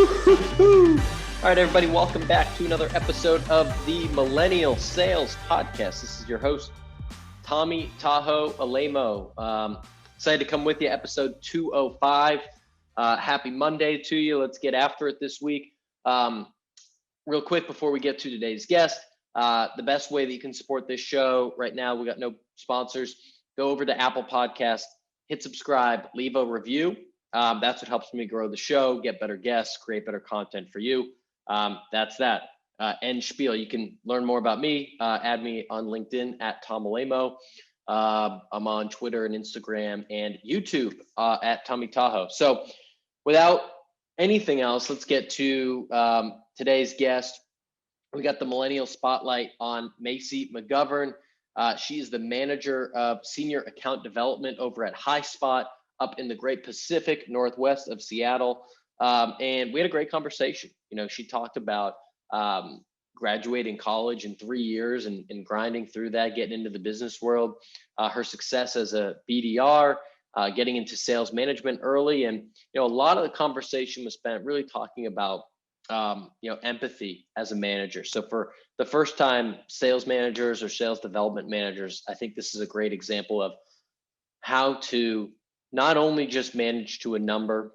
All right, everybody, welcome back to another episode of the Millennial Sales Podcast. This is your host, Tommy Tahoe Alemo. Excited to come with you, episode 205. Happy Monday to you. Let's get after it this week. Real quick before we get to today's guest, the best way that you can support this show right now, we got no sponsors. Go over to Apple Podcasts, hit subscribe, leave a review. That's what helps me grow the show, get better guests, create better content for you. That's that. End spiel. You can learn more about me. Add me on LinkedIn at Tom Alemo. I'm on Twitter and Instagram and YouTube at Tommy Tahoe. So without anything else, let's get to today's guest. We got the Millennial Spotlight on Macey McGovern. She is the manager of senior account development over at Highspot up in the great Pacific Northwest of Seattle. And we had a great conversation. You know, she talked about graduating college in 3 years and grinding through that, getting into the business world, her success as a BDR, getting into sales management early. And, you know, a lot of the conversation was spent really talking about, empathy as a manager. So for the first time sales managers or sales development managers, I think this is a great example of how to not only just manage to a number,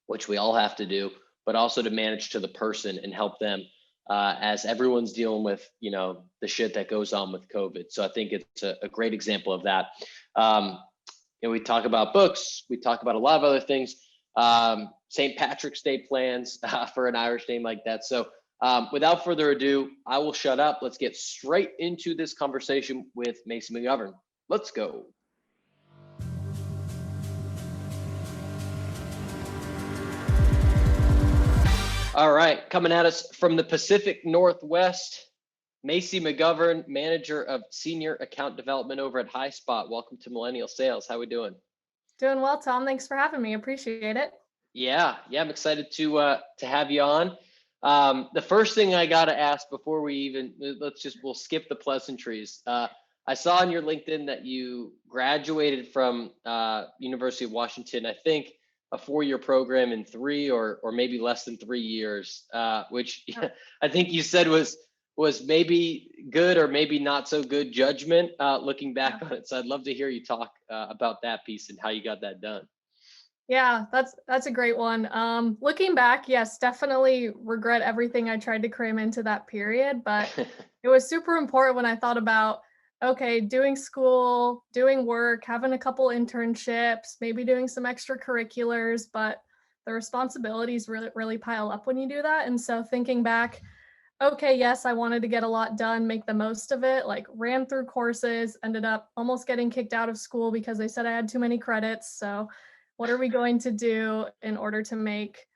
which we all have to do, but also to manage to the person and help them as everyone's dealing with, you know, the shit that goes on with COVID. So I think it's a great example of that. We talk about books, we talk about a lot of other things, St. Patrick's Day plans for an Irish name like that. So without further ado, I will shut up. Let's get straight into this conversation with Macey McGovern. Let's go. All right, coming at us from the Pacific Northwest, Macey McGovern, manager of senior account development over at Highspot. Welcome to Millennial Sales. How we doing? Doing well, Tom. Thanks for having me. Appreciate it. Yeah, I'm excited to have you on. The first thing I got to ask before we even we'll skip the pleasantries. I saw on your LinkedIn that you graduated from University of Washington, I think, a 4-year program in 3 or maybe less than 3 years, which I think you said was maybe good or maybe not so good judgment looking back on it. So I'd love to hear you talk about that piece and how you got that done. Yeah, that's a great one. Looking back, yes, definitely regret everything I tried to cram into that period, but it was super important when I thought about, okay, doing school, doing work, having a couple internships, maybe doing some extracurriculars, but the responsibilities really pile up when you do that. And so thinking back, okay, yes, I wanted to get a lot done, make the most of it, like ran through courses, ended up almost getting kicked out of school because they said I had too many credits. So what are we going to do in order to make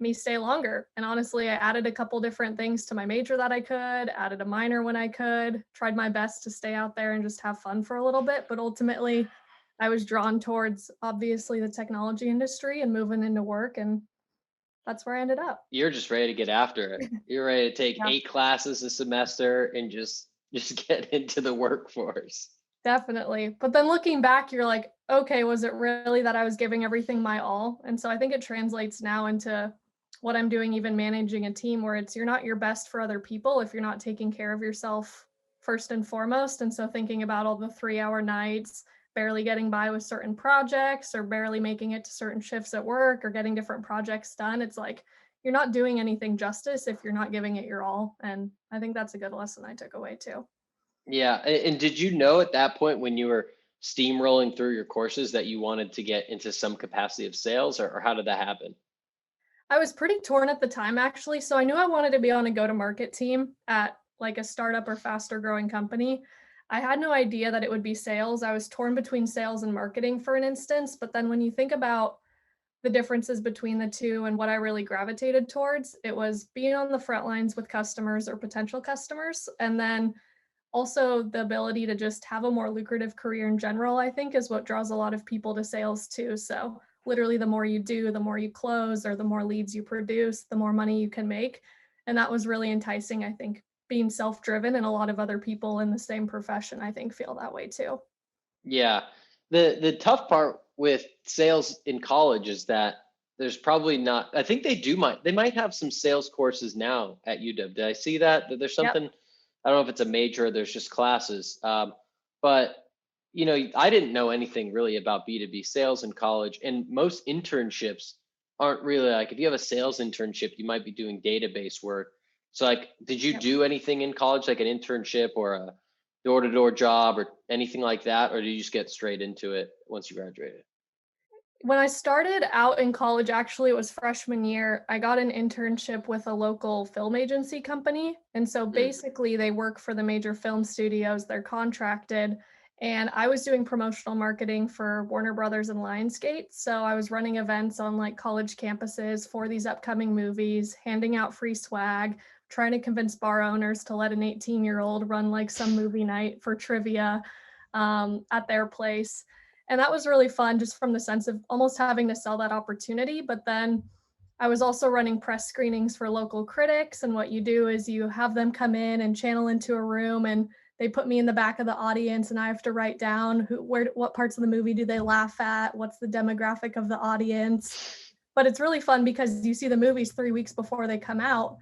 me stay longer? And honestly, I added a couple different things to my major that I could, added a minor when I could, tried my best to stay out there and just have fun for a little bit. But ultimately, I was drawn towards obviously the technology industry and moving into work. And that's where I ended up. You're just ready to get after it. You're ready to take 8 classes a semester and just get into the workforce. Definitely. But then looking back, you're like, okay, was it really that I was giving everything my all? And so I think it translates now into what I'm doing, even managing a team where it's you're not your best for other people if you're not taking care of yourself first and foremost. And so thinking about all the 3-hour nights, barely getting by with certain projects or barely making it to certain shifts at work or getting different projects done, it's like you're not doing anything justice if you're not giving it your all. And I think that's a good lesson I took away too. Yeah. And did you know at that point when you were steamrolling through your courses that you wanted to get into some capacity of sales, or how did that happen? I was pretty torn at the time, actually. So I knew I wanted to be on a go-to-market team at like a startup or faster growing company. I had no idea that it would be sales. I was torn between sales and marketing for an instance. But then when you think about the differences between the two and what I really gravitated towards, it was being on the front lines with customers or potential customers. And then also the ability to just have a more lucrative career in general, I think, is what draws a lot of people to sales too. So literally the more you do, the more you close, or the more leads you produce, the more money you can make. And that was really enticing, I think, being self-driven, and a lot of other people in the same profession, I think, feel that way too. Yeah. The tough part with sales in college is that there's probably not. I think they might have some sales courses now at UW. Did I see that? That there's Yep. something, I don't know if it's a major or there's just classes. But I didn't know anything really about B2B sales in college, and most internships aren't really like, if you have a sales internship, you might be doing database work. So like, did you Yep. do anything in college, like an internship or a door-to-door job or anything like that? Or did you just get straight into it once you graduated? When I started out in college, actually, it was freshman year, I got an internship with a local film agency company. And so Mm, basically, they work for the major film studios, they're contracted. And I was doing promotional marketing for Warner Brothers and Lionsgate. So I was running events on like college campuses for these upcoming movies, handing out free swag, trying to convince bar owners to let an 18-year-old run like some movie night for trivia at their place. And that was really fun just from the sense of almost having to sell that opportunity. But then I was also running press screenings for local critics. And what you do is you have them come in and channel into a room, and they put me in the back of the audience, and I have to write down what parts of the movie do they laugh at? What's the demographic of the audience? But it's really fun because you see the movies 3 weeks before they come out.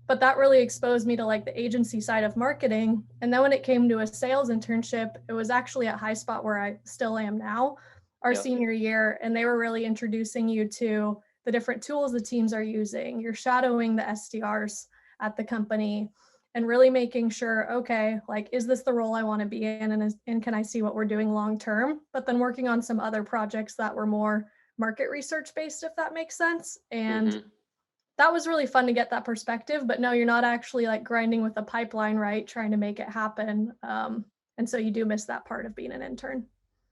But that really exposed me to like the agency side of marketing. And then when it came to a sales internship, it was actually at Highspot, where I still am now, our yep. senior year. And they were really introducing you to the different tools the teams are using. You're shadowing the SDRs at the company and really making sure, okay, like, is this the role I want to be in? And can I see what we're doing long term? But then working on some other projects that were more market research based, if that makes sense. And Hmm. that was really fun to get that perspective. But no, you're not actually like grinding with the pipeline, right? Trying to make it happen. And so you do miss that part of being an intern.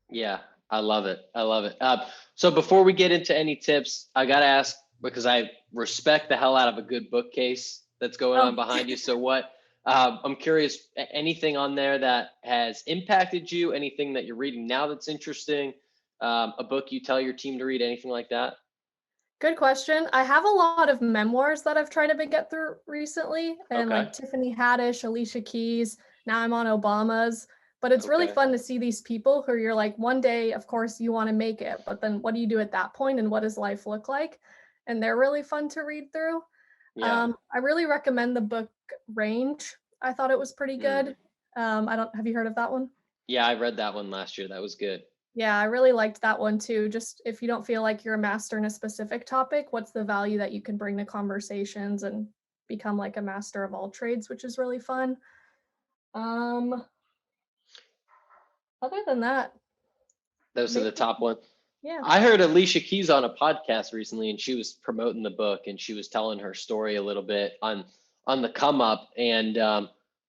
Yeah, I love it. I love it. So before we get into any tips, I got to ask, because I respect the hell out of a good bookcase that's going on Oh, behind you. So I'm curious, anything on there that has impacted you, anything that you're reading now that's interesting, a book you tell your team to read, anything like that? good question. I have a lot of memoirs that I've tried to get through recently, and Okay. like Tiffany Haddish, Alicia Keys. Now I'm on Obama's. But it's really Okay. fun to see these people who you're like, one day, of course, you want to make it, but then what do you do at that point, and what does life look like? And they're really fun to read through. Yeah. I really recommend the book Range. I thought it was pretty Mm. good. I don't have you heard of that one? Yeah, I read that one last year. That was good. Yeah, I really liked that one too. Just if you don't feel like you're a master in a specific topic, what's the value that you can bring to conversations and become like a master of all trades, which is really fun. Um, Other than that, Those are maybe the top ones. yeah. I heard Alicia Keys on a podcast recently, and she was promoting the book, and she was telling her story a little bit on the come up, and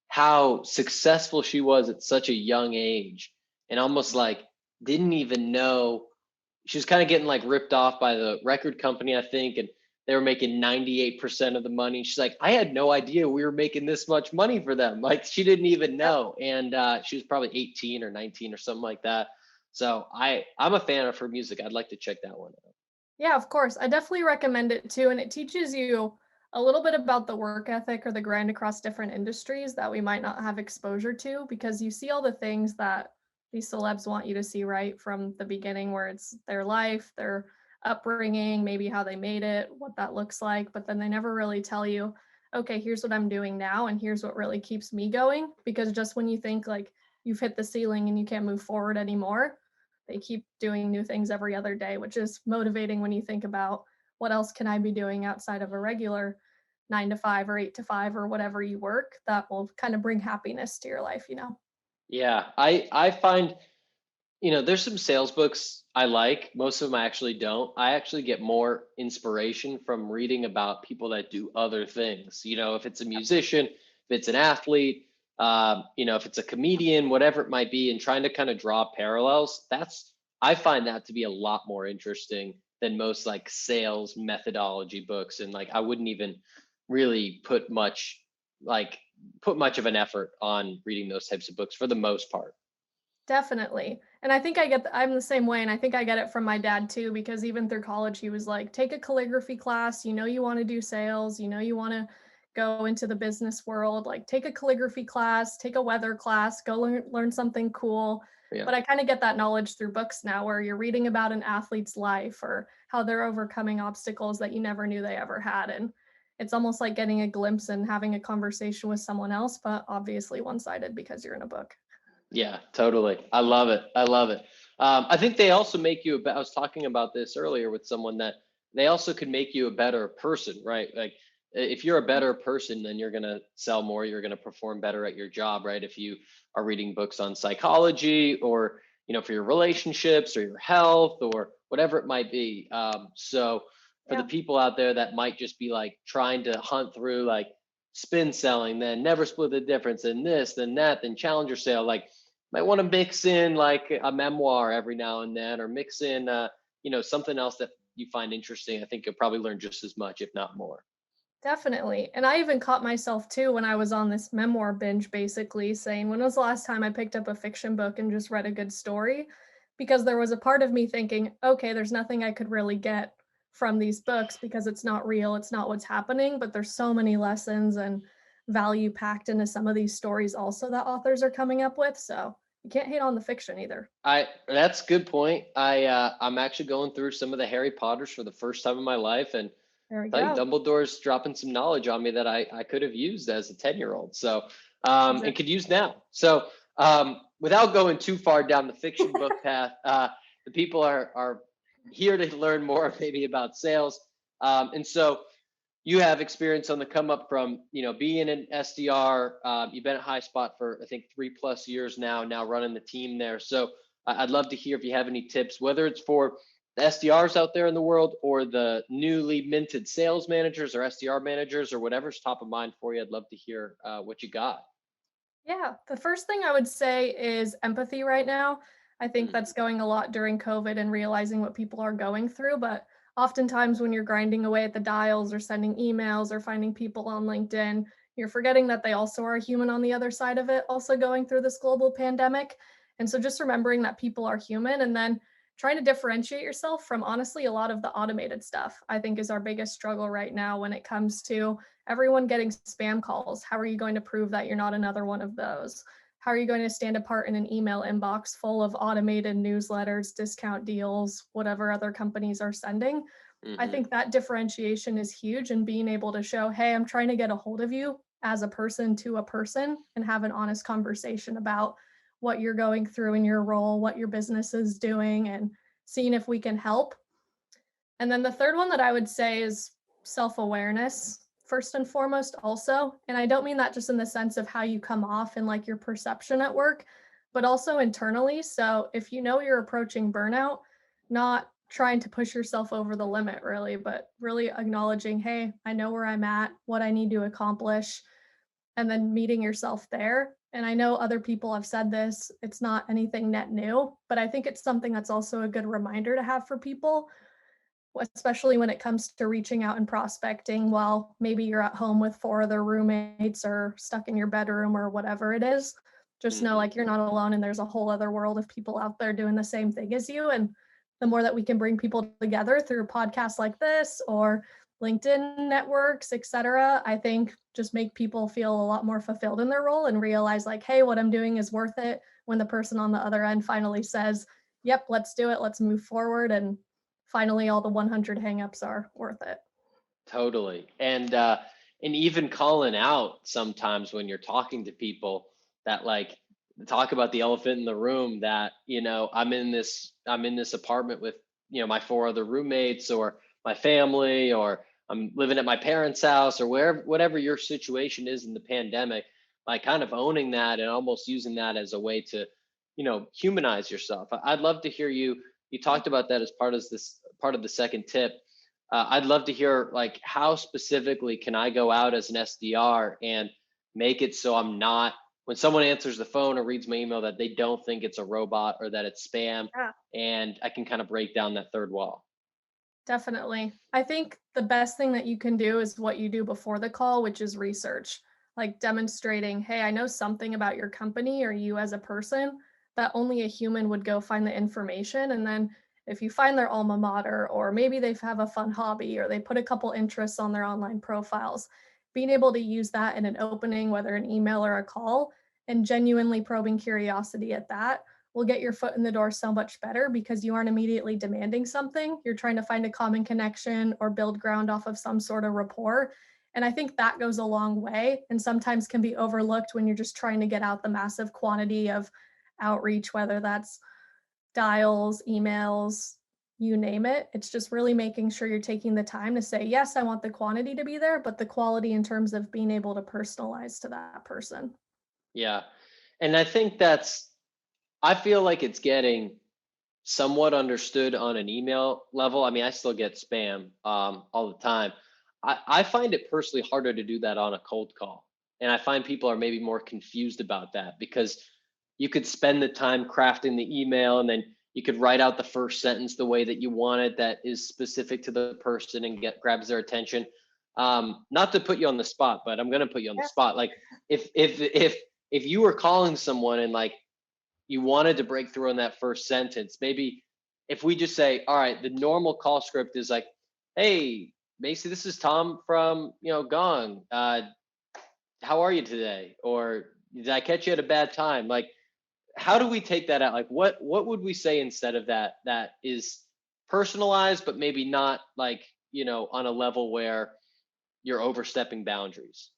how successful she was at such a young age, and almost like didn't even know she was kind of getting like ripped off by the record company, I think, and they were making 98% of the money. She's like, I had no idea we were making this much money for them. Like she didn't even Yep. know, and she was probably 18 or 19 or something like that. So I'm a fan of her music. I'd like to check that one out. Yeah, of course. I definitely recommend it too. And it teaches you a little bit about the work ethic or the grind across different industries that we might not have exposure to, because you see all the things that these celebs want you to see right from the beginning, where it's their life, their upbringing, maybe how they made it, what that looks like. But then they never really tell you, okay, here's what I'm doing now, and here's what really keeps me going. Because just when you think like you've hit the ceiling and you can't move forward anymore, they keep doing new things every other day, which is motivating when you think about what else can I be doing outside of a regular 9 to 5 or 8 to 5 or whatever you work that will kind of bring happiness to your life, you know? Yeah, I find, there's some sales books I like. Most of them I actually don't. I actually get more inspiration from reading about people that do other things. If it's a musician, if it's an athlete, if it's a comedian, whatever it might be, and trying to kind of draw parallels. I find that to be a lot more interesting than most like sales methodology books. And like, I wouldn't even really like put much of an effort on reading those types of books for the most part. Definitely. And I think I'm the same way. And I think I get it from my dad too, because even through college, he was like, take a calligraphy class. You want to do sales, you want to go into the business world, like take a calligraphy class, take a weather class, go learn something cool. Yeah. But I kind of get that knowledge through books now, where you're reading about an athlete's life or how they're overcoming obstacles that you never knew they ever had. And it's almost like getting a glimpse and having a conversation with someone else, but obviously one-sided because you're in a book. Yeah, totally. I love it. I love it. I think they also make you, I was talking about this earlier with someone, that they also could make you a better person, right? Like if you're a better person, then you're going to sell more, you're going to perform better at your job, right? If you are reading books on psychology, or, for your relationships or your health or whatever it might be. So for the Yeah. people out there that might just be like trying to hunt through like spin selling, then never split the difference, and this, then that, then challenger sale, like might want to mix in like a memoir every now and then, or mix in, something else that you find interesting. I think you'll probably learn just as much, if not more. Definitely. And I even caught myself too when I was on this memoir binge, basically saying, when was the last time I picked up a fiction book and just read a good story? Because there was a part of me thinking, okay, there's nothing I could really get from these books because it's not real, it's not what's happening, but there's so many lessons and value packed into some of these stories also that authors are coming up with. So you can't hate on the fiction either. That's a good point. I'm actually going through some of the Harry Potters for the first time in my life, and There we I think go. Dumbledore's dropping some knowledge on me that I could have used as a 10-year-old. So, and could use now. So, without going too far down the fiction book path, the people are here to learn more maybe about sales. And so you have experience on the come up from, being an SDR. You've been at Highspot for, I think, 3+ years now running the team there. So I'd love to hear if you have any tips, whether it's for the SDRs out there in the world or the newly minted sales managers or SDR managers, or whatever's top of mind for you. I'd love to hear what you got. Yeah, the first thing I would say is empathy right now. I think Mm, that's going a lot during COVID and realizing what people are going through. But oftentimes, when you're grinding away at the dials or sending emails or finding people on LinkedIn, you're forgetting that they also are human on the other side of it, also going through this global pandemic. And so just remembering that people are human, and then trying to differentiate yourself from honestly a lot of the automated stuff, I think is our biggest struggle right now when it comes to everyone getting spam calls. How are you going to prove that you're not another one of those? How are you going to stand apart in an email inbox full of automated newsletters, discount deals, whatever other companies are sending? I hmm think that differentiation is huge, and being able to show, hey, I'm trying to get a hold of you as a person to a person and have an honest conversation about what you're going through in your role, what your business is doing, and seeing if we can help. And then the third one that I would say is self-awareness, first and foremost, also. And I don't mean that just in the sense of how you come off and like your perception at work, but also internally. So if you know you're approaching burnout, not trying to push yourself over the limit, really, but really acknowledging, hey, I know where I'm at, what I need to accomplish, and then meeting yourself there. And I know other people have said this, it's not anything net new, but I think it's something that's also a good reminder to have for people, especially when it comes to reaching out and prospecting while maybe you're at home with four other roommates or stuck in your bedroom or whatever it is. Just know hmm like you're not alone, and there's a whole other world of people out there doing the same thing as you. And the more that we can bring people together through podcasts like this or LinkedIn networks, etc., I think just make people feel a lot more fulfilled in their role and realize like, hey, what I'm doing is worth it, when the person on the other end finally says, yep, let's do it, let's move forward, and finally all the 100 hangups are worth it. Totally. And even calling out sometimes when you're talking to people that like talk about the elephant in the room, that, I'm in this apartment with, my four other roommates, or my family, or I'm living at my parents' house, or wherever, whatever your situation is in the pandemic, like kind of owning that and almost using that as a way to, humanize yourself. I'd love to hear you talked about that as part of the second tip. I'd love to hear like how specifically can I go out as an SDR and make it so I'm not, when someone answers the phone or reads my email, that they don't think it's a robot or that it's spam, Yeah, and I can kind of break down that third wall. definitely. I think the best thing that you can do is what you do before the call, which is research, like demonstrating, hey, I know something about your company or you as a person that only a human would go find the information. And then if you find their alma mater, or maybe they have a fun hobby, or they put a couple interests on their online profiles, being able to use that in an opening, whether an email or a call, and genuinely probing curiosity at that, will get your foot in the door so much better because you aren't immediately demanding something. You're trying to find a common connection or build ground off of some sort of rapport. And I think that goes a long way and sometimes can be overlooked when you're just trying to get out the massive quantity of outreach, whether that's dials, emails, you name it. It's just really making sure you're taking the time to say, yes, I want the quantity to be there, but the quality in terms of being able to personalize to that person. Yeah. And I feel like it's getting somewhat understood on an email level. I mean, I still get spam all the time. I find it personally harder to do that on a cold call. And I find people are maybe more confused about that because you could spend the time crafting the email and then you could write out the first sentence the way that you want it that is specific to the person and grabs their attention. Not to put you on the spot, but I'm going to put you on the Yeah. spot. Like if you were calling someone and like you wanted to break through on that first sentence, maybe if we just say, all right, the normal call script is like, hey, Macey, this is Tom from, Gong. How are you today? Or did I catch you at a bad time? Like, how do we take that out? Like, what would we say instead of that is personalized, but maybe not like, on a level where you're overstepping boundaries?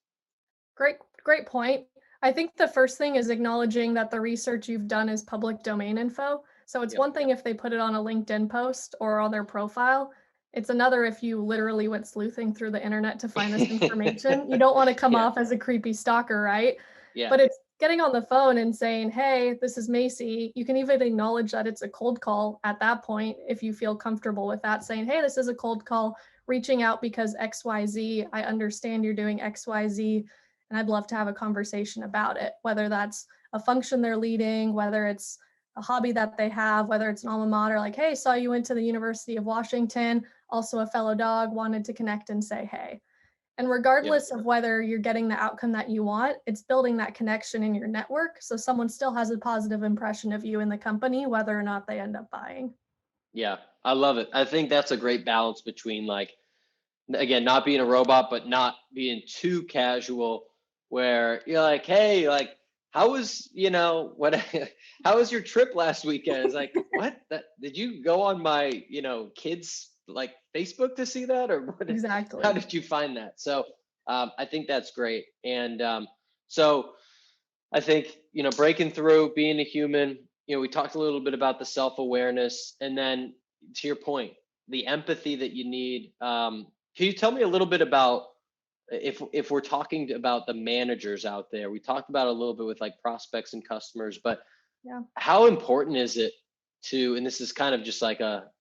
Great point. I think the first thing is acknowledging that the research you've done is public domain info. So it's Yep. one thing if they put it on a LinkedIn post or on their profile. It's another if you literally went sleuthing through the internet to find this information. You don't want to come Yeah. off as a creepy stalker, right? Yeah. But it's getting on the phone and saying, hey, this is Macey. You can even acknowledge that it's a cold call at that point if you feel comfortable with that, saying, hey, this is a cold call, reaching out because XYZ. I understand you're doing XYZ and I'd love to have a conversation about it, whether that's a function they're leading, whether it's a hobby that they have, whether it's an alma mater, like, hey, saw you went to the University of Washington, also a fellow dog, wanted to connect and say, hey. And Yep. regardless of whether you're getting the outcome that you want, it's building that connection in your network. So someone still has a positive impression of you in the company, whether or not they end up buying. Yeah. I love it. I think that's a great balance between like, again, not being a robot, but not being too casual where you're like, hey, like, how was, what, how was your trip last weekend? It's like, what? Did you go on my, kids like Facebook to see that? Or how Exactly. did you find that? So I think that's great. And so I think, breaking through, being a human, we talked a little bit about the self-awareness and then to your point, the empathy that you need. Can you tell me a little bit about if we're talking about the managers out there? We talked about it a little bit with like prospects and customers, but Yeah. how important is it to, and this is kind of just like a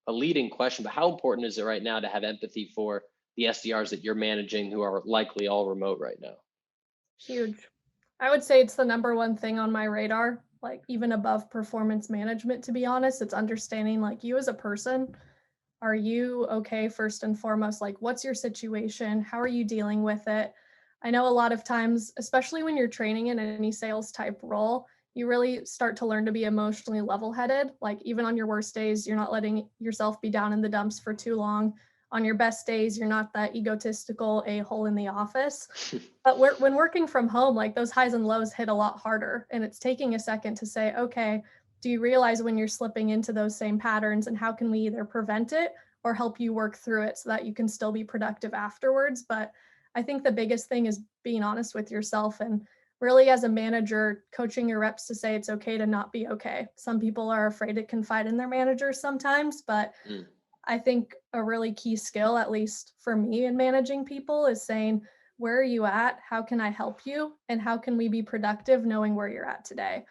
leading question, but how important is it right now to have empathy for the SDRs that you're managing who are likely all remote right now? Huge. I would say it's the number one thing on my radar, like even above performance management, to be honest. It's understanding like you as a person. Are you okay first and foremost? Like, what's your situation? How are you dealing with it? I know a lot of times, especially when you're training in any sales type role, you really start to learn to be emotionally level headed. Like, even on your worst days, you're not letting yourself be down in the dumps for too long. On your best days, you're not that egotistical a-hole in the office. But when working from home, like those highs and lows hit a lot harder. And it's taking a second to say, okay, do you realize when you're slipping into those same patterns and how can we either prevent it or help you work through it so that you can still be productive afterwards? But I think the biggest thing is being honest with yourself and really as a manager, coaching your reps to say it's okay to not be okay. Some people are afraid to confide in their managers sometimes, but Mm, I think a really key skill, at least for me in managing people, is saying, where are you at? How can I help you? And how can we be productive knowing where you're at today?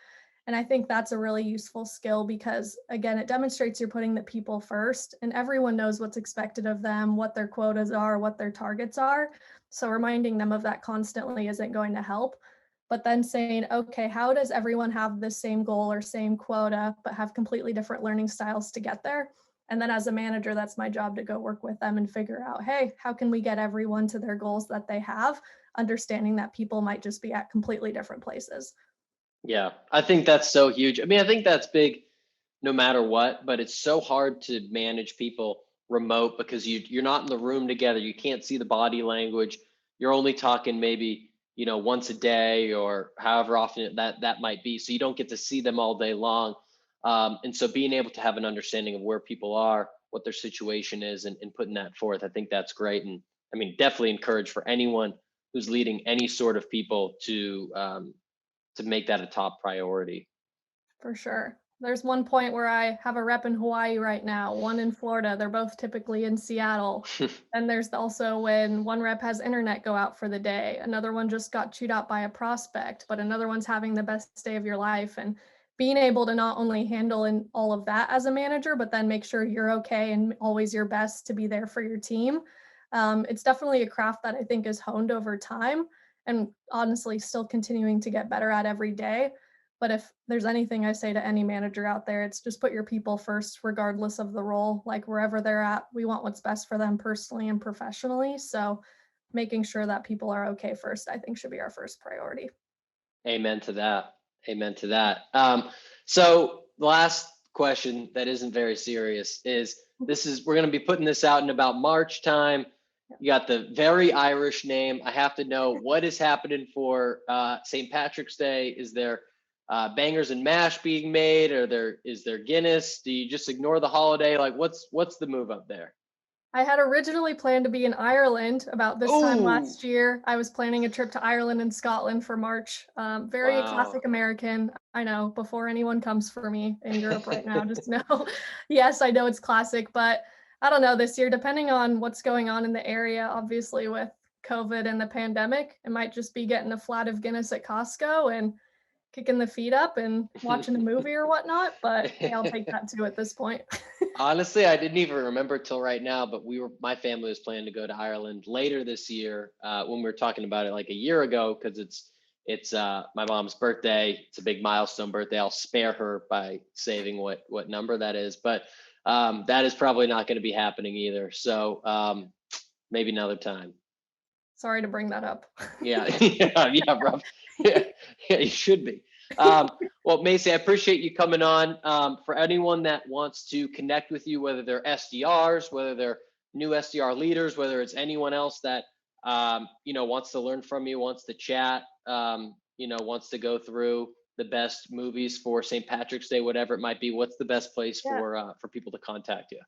And I think that's a really useful skill because, again, it demonstrates you're putting the people first and everyone knows what's expected of them, what their quotas are, what their targets are. So reminding them of that constantly isn't going to help. But then saying, okay, how does everyone have the same goal or same quota, but have completely different learning styles to get there? And then as a manager, that's my job to go work with them and figure out, hey, how can we get everyone to their goals that they have, understanding that people might just be at completely different places. yeah, I think that's so huge. I mean, I think that's big no matter what, but it's so hard to manage people remote because you're not in the room together. You can't see the body language. You're only talking maybe once a day or however often that might be. So you don't get to see them all day long. And so being able to have an understanding of where people are, what their situation is, and putting that forth, I think that's great. And I mean, definitely encourage for anyone who's leading any sort of people to make that a top priority. For sure. There's one point where I have a rep in Hawaii right now, one in Florida. They're both typically in Seattle. And there's also when one rep has internet go out for the day, another one just got chewed out by a prospect, but another one's having the best day of your life. And being able to not only handle in all of that as a manager, but then make sure you're okay and always your best to be there for your team. It's definitely a craft that I think is honed over time and honestly still continuing to get better at every day. But if there's anything I say to any manager out there, it's just put your people first, regardless of the role. Like wherever they're at, we want what's best for them personally and professionally. So making sure that people are okay first, I think should be our first priority. Amen to that. Amen to that. So the last question that isn't very serious is we're going to be putting this out in about March time. You got the very Irish name. I have to know what is happening for St. Patrick's Day. Is there bangers and mash being made? Is there Guinness? Do you just ignore the holiday? Like what's the move up there? I had originally planned to be in Ireland about this time Oh, last year. I was planning a trip to Ireland and Scotland for March. Very wow. classic American. I know, before anyone comes for me in Europe right now, just know, yes, I know it's classic, but I don't know this year, depending on what's going on in the area, obviously with COVID and the pandemic, it might just be getting a flat of Guinness at Costco and kicking the feet up and watching a movie or whatnot. But hey, I'll take that too at this point. Honestly, I didn't even remember till right now, but my family was planning to go to Ireland later this year when we were talking about it like a year ago because it's my mom's birthday. It's a big milestone birthday. I'll spare her by saving what number that is, but that is probably not going to be happening either. So maybe another time. Sorry to bring that up. Yeah, yeah, Rob. Yeah, you should be. Well, Macey, I appreciate you coming on. For anyone that wants to connect with you, whether they're SDRs, whether they're new SDR leaders, whether it's anyone else that wants to learn from you, wants to chat, wants to go through the best movies for St. Patrick's Day, whatever it might be, what's the best place Yeah. for people to contact you?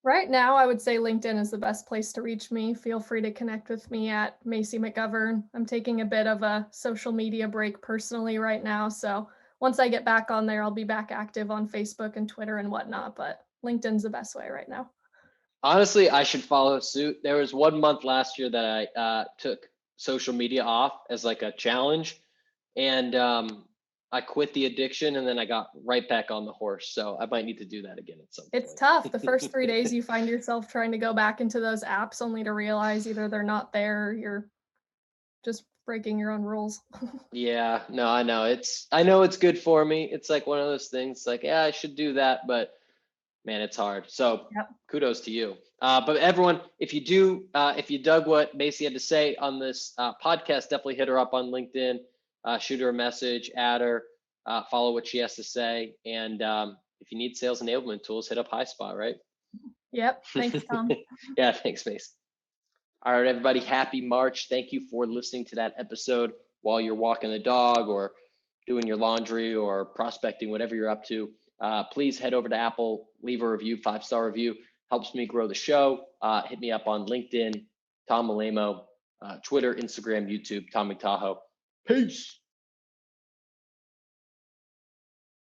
Right now, I would say LinkedIn is the best place to reach me. Feel free to connect with me at Macey McGovern. I'm taking a bit of a social media break personally right now. So once I get back on there, I'll be back active on Facebook and Twitter and whatnot. But LinkedIn's the best way right now. Honestly, I should follow suit. There was 1 month last year that I took social media off as like a challenge, and I quit the addiction, and then I got right back on the horse. So I might need to do that again at some It's point. tough. The first 3 days, you find yourself trying to go back into those apps only to realize either they're not there, or you're just breaking your own rules. Yeah, no, I know it's good for me. It's like one of those things like, yeah, I should do that, but man, it's hard. So Yep. kudos to you. But everyone, if you dug what Macey had to say on this podcast, definitely hit her up on LinkedIn, shoot her a message, add her, follow what she has to say. And if you need sales enablement tools, hit up Highspot, right? Yep. Thanks, Tom. Yeah, thanks, Macey. All right, everybody, happy March. Thank you for listening to that episode while you're walking the dog or doing your laundry or prospecting, whatever you're up to. Please head over to Apple, leave a review, 5-star review. Helps me grow the show. Hit me up on LinkedIn, Tom Malemo, Twitter, Instagram, YouTube, Tom McTahoe. Peace.